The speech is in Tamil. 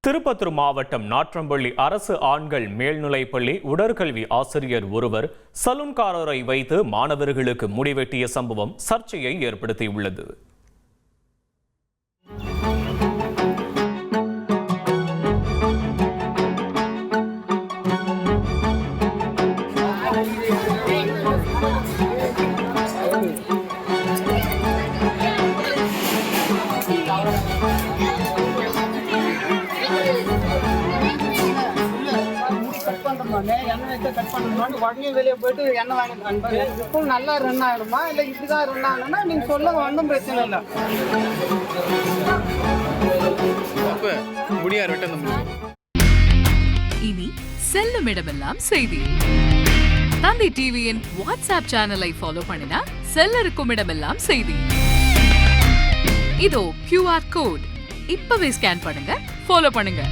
திருப்பத்தூர் மாவட்டம் நாற்றம்பள்ளி அரசு ஆண்கள் மேல்நிலைப்பள்ளி உடற்கல்வி ஆசிரியர் ஒருவர் சலூன்காரரை வைத்து மாணவர்களுக்கு முடிவெட்டிய சம்பவம் சர்ச்சையை ஏற்படுத்தியுள்ளது. உடனே வெளியே போயிட்டு எண்ணெய் வாங்கிட்டு இப்போ நல்லா ரன் ஆகிடுமா இல்லை இப்படிதான் ரன் ஆகணும்னா நீங்க சொல்லுங்க, ஒன்றும் பிரச்சனை இல்லை. இனி செல்லும் இடமெல்லாம் செய்தி. தந்தை டிவியின் வாட்ஸ்அப் சேனலை ஃபாலோ பண்ணினா செல்லருக்கும் இடமெல்லாம் செய்தி. இதோ QR கோட் இப்பவே ஸ்கேன் பண்ணுங்க, ஃபாலோ பண்ணுங்க.